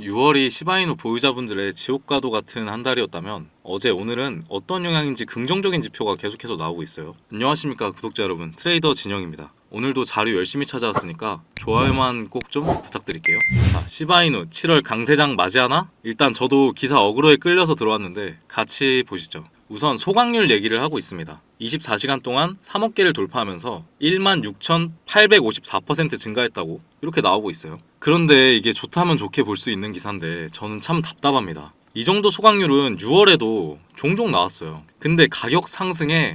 6월이 시바이누 보유자분들의 지옥과도 같은 한 달이었다면 어제 오늘은 어떤 영향인지 긍정적인 지표가 계속해서 나오고 있어요. 안녕하십니까 구독자 여러분, 트레이더 진영입니다. 오늘도 자료 열심히 찾아왔으니까 좋아요만 꼭 좀 부탁드릴게요. 자, 시바이누 7월 강세장 맞이하나? 일단 저도 기사 어그로에 끌려서 들어왔는데 같이 보시죠. 우선 소각률 얘기를 하고 있습니다. 24시간 동안 3억 개를 돌파하면서 16,854% 증가했다고 이렇게 나오고 있어요. 그런데 이게 좋다면 좋게 볼 수 있는 기사인데 저는 참 답답합니다. 이 정도 소각률은 6월에도 종종 나왔어요. 근데 가격 상승에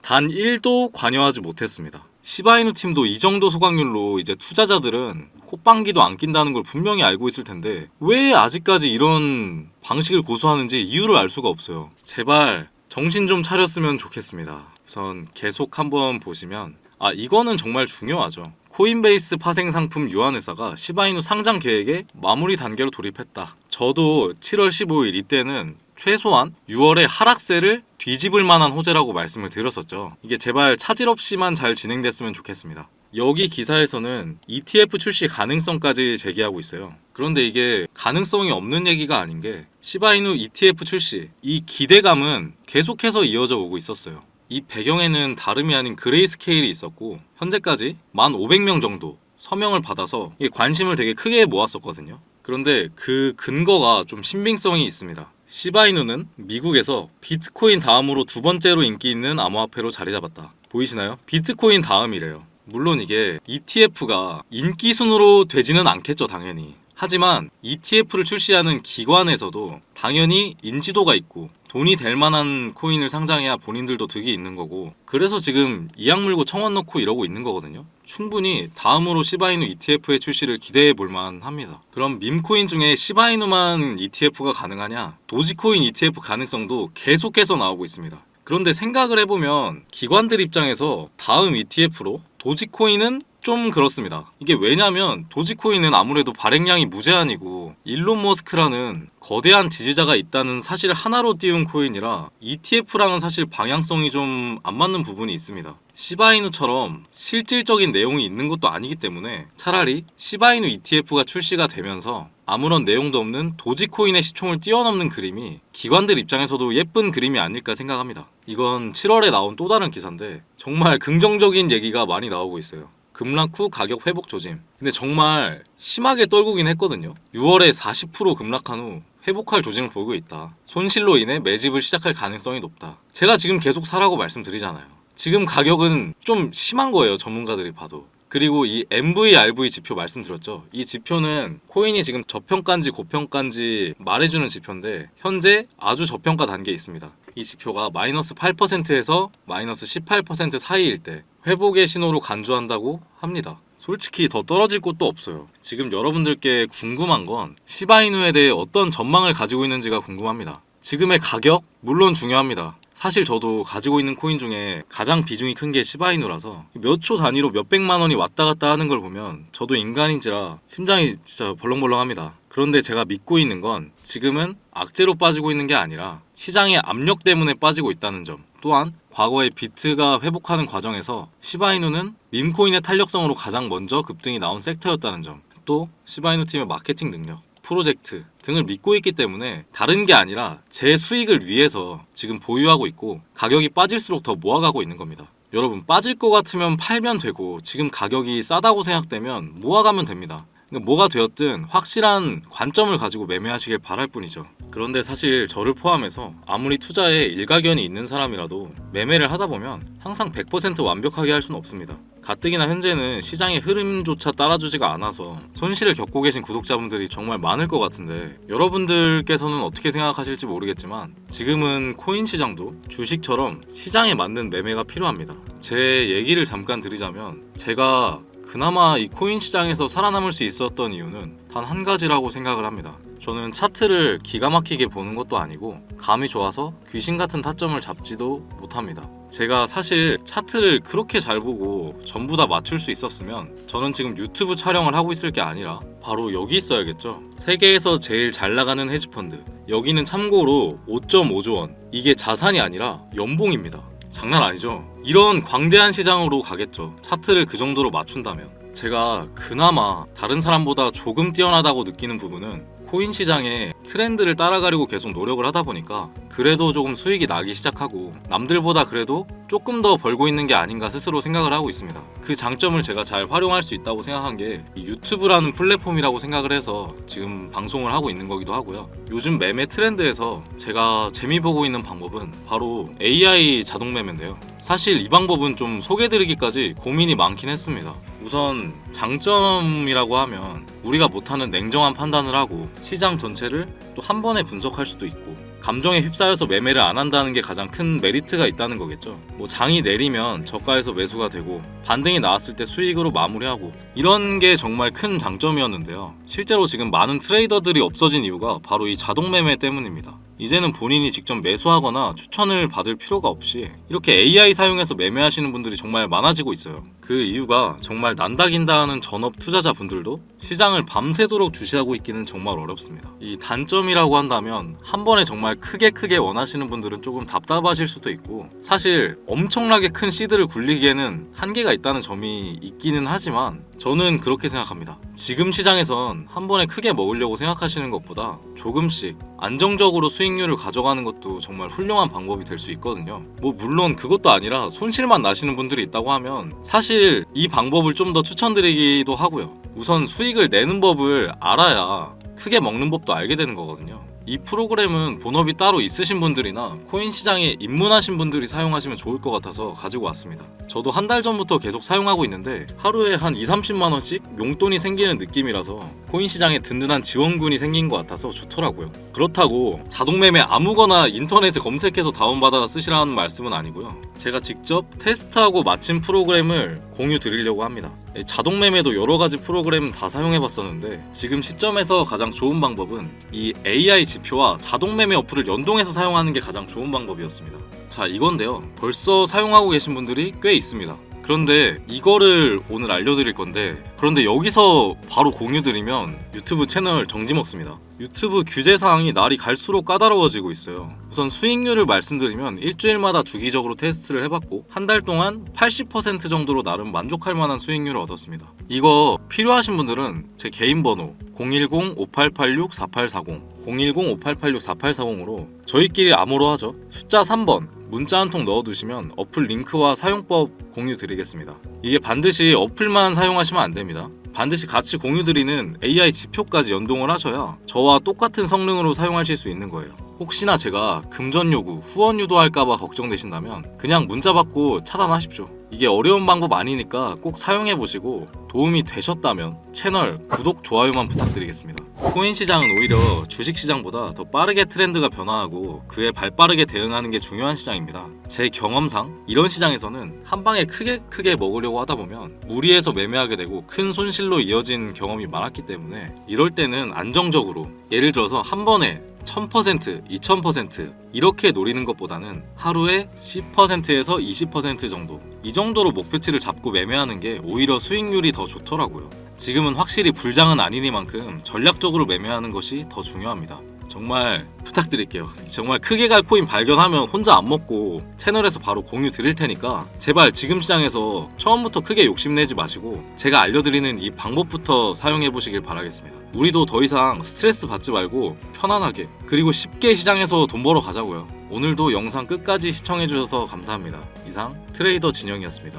단 1도 관여하지 못했습니다. 시바이누 팀도 이 정도 소각률로 이제 투자자들은 콧방귀도 안 낀다는 걸 분명히 알고 있을 텐데 왜 아직까지 이런 방식을 고수하는지 이유를 알 수가 없어요. 제발 정신 좀 차렸으면 좋겠습니다. 우선 계속 한번 보시면 이거는 정말 중요하죠. 코인베이스 파생 상품 유한회사가 시바이누 상장 계획에 마무리 단계로 돌입했다. 저도 7월 15일 이때는 최소한 6월에 하락세를 뒤집을 만한 호재라고 말씀을 드렸었죠. 이게 제발 차질 없이만 잘 진행됐으면 좋겠습니다. 여기 기사에서는 ETF 출시 가능성까지 제기하고 있어요. 그런데 이게 가능성이 없는 얘기가 아닌 게 시바이누 ETF 출시 이 기대감은 계속해서 이어져 오고 있었어요. 이 배경에는 다름이 아닌 그레이스케일이 있었고 현재까지 1,500명 정도 서명을 받아서 이게 관심을 되게 크게 모았었거든요. 그런데 그 근거가 좀 신빙성이 있습니다. 시바이누는 미국에서 비트코인 다음으로 두 번째로 인기 있는 암호화폐로 자리 잡았다. 보이시나요? 비트코인 다음이래요. 물론 이게 ETF가 인기 순으로 되지는 않겠죠, 당연히. 하지만 ETF를 출시하는 기관에서도 당연히 인지도가 있고 돈이 될 만한 코인을 상장해야 본인들도 득이 있는 거고, 그래서 지금 이악 물고 청원 넣고 이러고 있는 거거든요. 충분히 다음으로 시바이누 ETF의 출시를 기대해 볼 만합니다. 그럼 밈코인 중에 시바이누만 ETF가 가능하냐? 도지코인 ETF 가능성도 계속해서 나오고 있습니다. 그런데 생각을 해보면 기관들 입장에서 다음 ETF로 도지코인은 좀 그렇습니다. 이게 왜냐면 도지코인은 아무래도 발행량이 무제한이고 일론 머스크라는 거대한 지지자가 있다는 사실 하나로 띄운 코인이라 ETF랑은 사실 방향성이 좀 안 맞는 부분이 있습니다. 시바이누처럼 실질적인 내용이 있는 것도 아니기 때문에 차라리 시바이누 ETF가 출시가 되면서 아무런 내용도 없는 도지코인의 시총을 뛰어넘는 그림이 기관들 입장에서도 예쁜 그림이 아닐까 생각합니다. 이건 7월에 나온 또 다른 기사인데 정말 긍정적인 얘기가 많이 나오고 있어요. 급락 후 가격 회복 조짐. 근데 정말 심하게 떨구긴 했거든요. 6월에 40% 급락한 후 회복할 조짐을 보이고 있다. 손실로 인해 매집을 시작할 가능성이 높다. 제가 지금 계속 사라고 말씀드리잖아요. 지금 가격은 좀 심한 거예요, 전문가들이 봐도. 그리고 이 MVRV 지표 말씀드렸죠. 이 지표는 코인이 지금 저평가인지 고평가인지 말해주는 지표인데 현재 아주 저평가 단계에 있습니다. 이 지표가 마이너스 8%에서 마이너스 18% 사이일 때 회복의 신호로 간주한다고 합니다. 솔직히 더 떨어질 곳도 없어요. 지금 여러분들께 궁금한 건 시바이누에 대해 어떤 전망을 가지고 있는지가 궁금합니다. 지금의 가격? 물론 중요합니다. 사실 저도 가지고 있는 코인 중에 가장 비중이 큰 게 시바이누라서 몇 초 단위로 몇백만 원이 왔다 갔다 하는 걸 보면 저도 인간인지라 심장이 진짜 벌렁벌렁합니다. 그런데 제가 믿고 있는 건 지금은 악재로 빠지고 있는 게 아니라 시장의 압력 때문에 빠지고 있다는 점, 또한 과거에 비트가 회복하는 과정에서 시바이누는 밈코인의 탄력성으로 가장 먼저 급등이 나온 섹터였다는 점, 또 시바이누 팀의 마케팅 능력, 프로젝트 등을 믿고 있기 때문에 다른 게 아니라 제 수익을 위해서 지금 보유하고 있고 가격이 빠질수록 더 모아가고 있는 겁니다. 여러분, 빠질 것 같으면 팔면 되고 지금 가격이 싸다고 생각되면 모아가면 됩니다. 뭐가 되었든 확실한 관점을 가지고 매매하시길 바랄 뿐이죠. 그런데 사실 저를 포함해서 아무리 투자에 일가견이 있는 사람이라도 매매를 하다 보면 항상 100% 완벽하게 할 수는 없습니다. 가뜩이나 현재는 시장의 흐름조차 따라주지가 않아서 손실을 겪고 계신 구독자분들이 정말 많을 것 같은데 여러분들께서는 어떻게 생각하실지 모르겠지만 지금은 코인 시장도 주식처럼 시장에 맞는 매매가 필요합니다. 제 얘기를 잠깐 드리자면 제가 그나마 이 코인 시장에서 살아남을 수 있었던 이유는 단 한 가지라고 생각을 합니다. 저는 차트를 기가 막히게 보는 것도 아니고 감이 좋아서 귀신 같은 타점을 잡지도 못합니다. 제가 사실 차트를 그렇게 잘 보고 전부 다 맞출 수 있었으면 저는 지금 유튜브 촬영을 하고 있을 게 아니라 바로 여기 있어야겠죠. 세계에서 제일 잘 나가는 헤지펀드, 여기는 참고로 5.5조 원, 이게 자산이 아니라 연봉입니다. 장난 아니죠. 이런 광대한 시장으로 가겠죠. 차트를 그 정도로 맞춘다면. 제가 그나마 다른 사람보다 조금 뛰어나다고 느끼는 부분은 코인 시장의 트렌드를 따라가려고 계속 노력을 하다 보니까 그래도 조금 수익이 나기 시작하고 남들보다 그래도 조금 더 벌고 있는 게 아닌가 스스로 생각을 하고 있습니다. 그 장점을 제가 잘 활용할 수 있다고 생각한 게 이 유튜브라는 플랫폼이라고 생각을 해서 지금 방송을 하고 있는 거기도 하고요. 요즘 매매 트렌드에서 제가 재미 보고 있는 방법은 바로 AI 자동 매매인데요. 사실 이 방법은 좀 소개드리기까지 고민이 많긴 했습니다. 우선 장점이라고 하면 우리가 못하는 냉정한 판단을 하고 시장 전체를 또 한 번에 분석할 수도 있고 감정에 휩싸여서 매매를 안 한다는 게 가장 큰 메리트가 있다는 거겠죠. 뭐 장이 내리면 저가에서 매수가 되고 반등이 나왔을 때 수익으로 마무리하고 이런 게 정말 큰 장점이었는데요. 실제로 지금 많은 트레이더들이 없어진 이유가 바로 이 자동 매매 때문입니다. 이제는 본인이 직접 매수하거나 추천을 받을 필요가 없이 이렇게 AI 사용해서 매매하시는 분들이 정말 많아지고 있어요. 그 이유가 정말 난다긴다 하는 전업 투자자분들도 시장을 밤새도록 주시하고 있기는 정말 어렵습니다. 이 단점이라고 한다면 한 번에 정말 크게 원하시는 분들은 조금 답답하실 수도 있고 사실 엄청나게 큰 시드를 굴리기에는 한계가 있다는 점이 있기는 하지만 저는 그렇게 생각합니다. 지금 시장에선 한 번에 크게 먹으려고 생각하시는 것보다 조금씩 안정적으로 수익률을 가져가는 것도 정말 훌륭한 방법이 될 수 있거든요. 뭐 물론 그것도 아니라 손실만 나시는 분들이 있다고 하면 사실 이 방법을 좀 더 추천드리기도 하고요. 우선 수익을 내는 법을 알아야 크게 먹는 법도 알게 되는 거거든요. 이 프로그램은 본업이 따로 있으신 분들이나 코인 시장에 입문하신 분들이 사용하시면 좋을 것 같아서 가지고 왔습니다. 저도 한 달 전부터 계속 사용하고 있는데 하루에 한 2-30만 원씩 용돈이 생기는 느낌이라서 코인 시장에 든든한 지원군이 생긴 것 같아서 좋더라고요. 그렇다고 자동매매 아무거나 인터넷에 검색해서 다운받아 쓰시라는 말씀은 아니고요. 제가 직접 테스트하고 마친 프로그램을 공유 드리려고 합니다. 자동매매도 여러가지 프로그램 다 사용해봤었는데 지금 시점에서 가장 좋은 방법은 이 AI 지표와 자동매매 어플을 연동해서 사용하는 게 가장 좋은 방법이었습니다. 자, 이건데요. 벌써 사용하고 계신 분들이 꽤 있습니다. 그런데 이거를 오늘 알려드릴 건데 그런데 여기서 바로 공유드리면 유튜브 채널 정지 먹습니다. 유튜브 규제 사항이 날이 갈수록 까다로워지고 있어요. 우선 수익률을 말씀드리면 일주일마다 주기적으로 테스트를 해봤고 한 달 동안 80% 정도로 나름 만족할 만한 수익률을 얻었습니다. 이거 필요하신 분들은 제 개인 번호 010-5886-4840 010-5886-4840으로 저희끼리 암호로 하죠. 숫자 3번 문자 한 통 넣어두시면 어플 링크와 사용법 공유 드리겠습니다. 이게 반드시 어플만 사용하시면 안 됩니다. 반드시 같이 공유드리는 AI 지표까지 연동을 하셔야 저와 똑같은 성능으로 사용하실 수 있는 거예요. 혹시나 제가 금전 요구, 후원 유도할까봐 걱정되신다면 그냥 문자 받고 차단하십시오. 이게 어려운 방법 아니니까 꼭 사용해보시고 도움이 되셨다면 채널 구독, 좋아요만 부탁드리겠습니다. 코인 시장은 오히려 주식 시장보다 더 빠르게 트렌드가 변화하고 그에 발빠르게 대응하는 게 중요한 시장입니다. 제 경험상 이런 시장에서는 한 방에 크게 먹으려고 하다 보면 무리해서 매매하게 되고 큰 손실로 이어진 경험이 많았기 때문에 이럴 때는 안정적으로 예를 들어서 한 번에 1000%, 2000% 이렇게 노리는 것보다는 하루에 10%에서 20% 정도 이 정도로 목표치를 잡고 매매하는 게 오히려 수익률이 더 좋더라고요. 지금은 확실히 불장은 아니니만큼 전략적으로 매매하는 것이 더 중요합니다. 정말 부탁드릴게요. 정말 크게 갈 코인 발견하면 혼자 안 먹고 채널에서 바로 공유 드릴 테니까 제발 지금 시장에서 처음부터 크게 욕심내지 마시고 제가 알려드리는 이 방법부터 사용해 보시길 바라겠습니다. 우리도 더 이상 스트레스 받지 말고 편안하게 그리고 쉽게 시장에서 돈 벌어 가자고요. 오늘도 영상 끝까지 시청해 주셔서 감사합니다. 이상 트레이더 진영이었습니다.